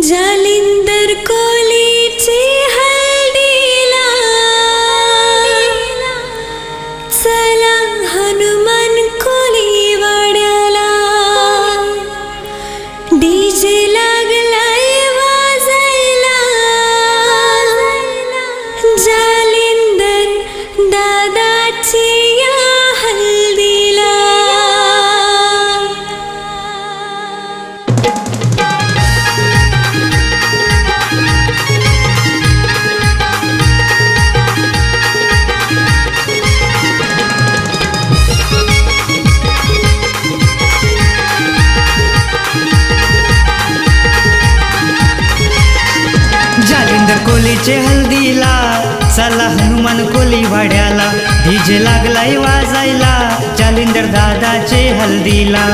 जालिंदर कोलीची हळदीला चला हनुमान कोली वाड्याला डीजे लागलाय वाजायला जालिंदर दादाची या हळदीला जालिंदर कोलीचे हल्दीला चला हनुमान कोली वाड्याला डीजे लागलाय वाजायला जालिंदर दादाचे हल्दीला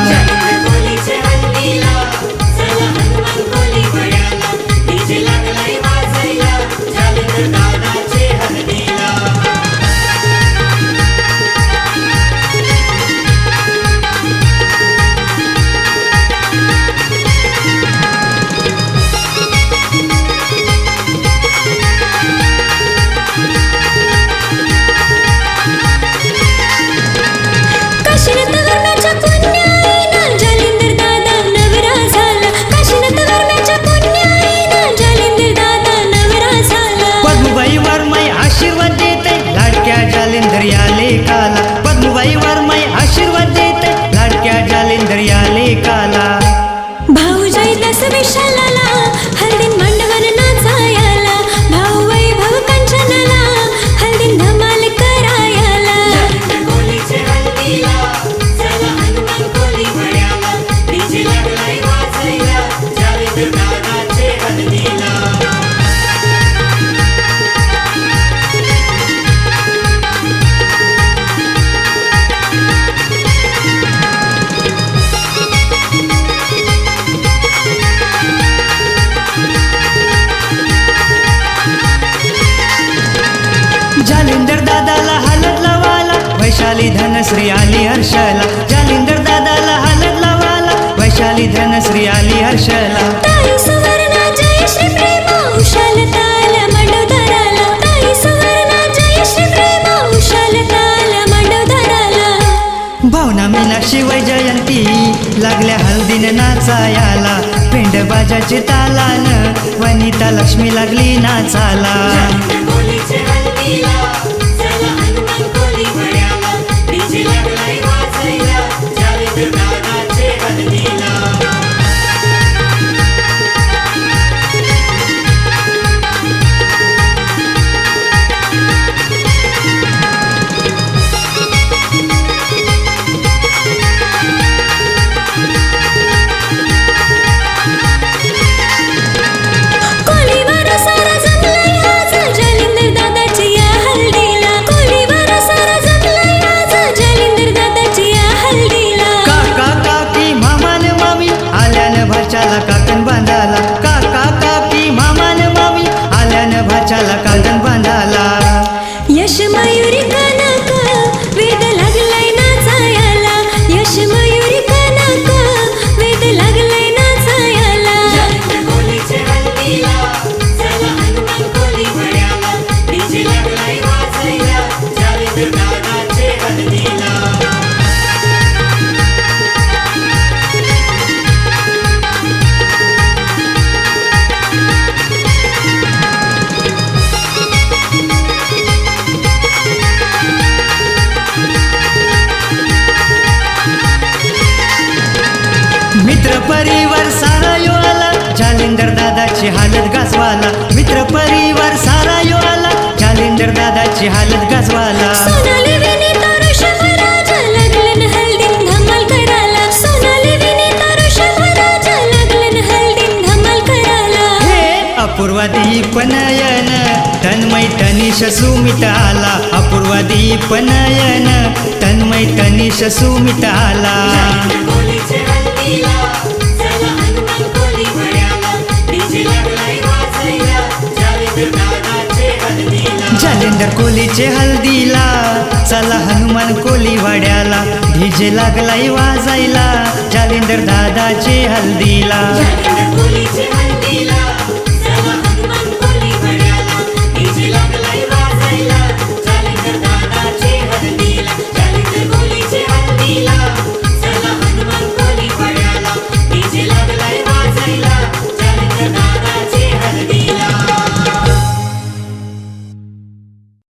जालिंदर याले काला पद्मबाई वर्माई आशीर्वाद देते लाडक्या जालिंदर याले काला भाऊ जैदास विशालाला हळदीन मांडवन नाचायला भाऊ वैभव कंचनाला हळदीन धमाल करायला कोलीचे हळदीला चला हनुमान कोली वाड्याला डीजे लागलाय वाजायला जालिंदर दादाचे हळदीला जालिंदर दादाला हलत लावाला वैशाली धनश्री आली हर्षला जालिंदर दादाला हलत लावाला वैशाली धनश्री आली हर्षला ताई सुवर्णा जय श्री प्रेम उशाल ताल मंडोदराला ताई सुवर्णा जय श्री प्रेम उशाल ताल मंडोदराला भावना मीनाक्षी वैजयंती लागल्या हल्दीन नाचायाला पेंड बाजाचे तालान वनिता लक्ष्मी लागली नाचाला काकण बांधाला काका काकी मामान मामी आल्यानं भाच्याला कांदन बांधाला यश मयुरी कनक वेद लागलाय नाचायला यश मयुरी कनक वेद लागलाय नाचायला कोलीचे हळदीला चला हनुमान कोली वाड्याला डीजे लागलाय वाजायला जालिंदर दादाचे हळदीला मित्र परिवार सारा यो आला जालिंदर दादाची हालत गाजवाला मित्र परिवार सारा यो आला जालिंदर दादाची हालत गाजवाला सोनाली विनीता ऋषभराज लागलन हळदीन धमाल करायला सोनाली विनीता ऋषभराज लागलन हळदीन धमाल करायला हे अपूर्वा दीप नयन तन्मय तनिष सुमित आला अपूर्वा दीप नयन तन्मय तनिष सुमित आला जालिंदर कोलीचे हल्दीला चला हनुमान कोली वाड्याला डीजे लागलाय वाजायला जालिंदर दादाचे हल्दीला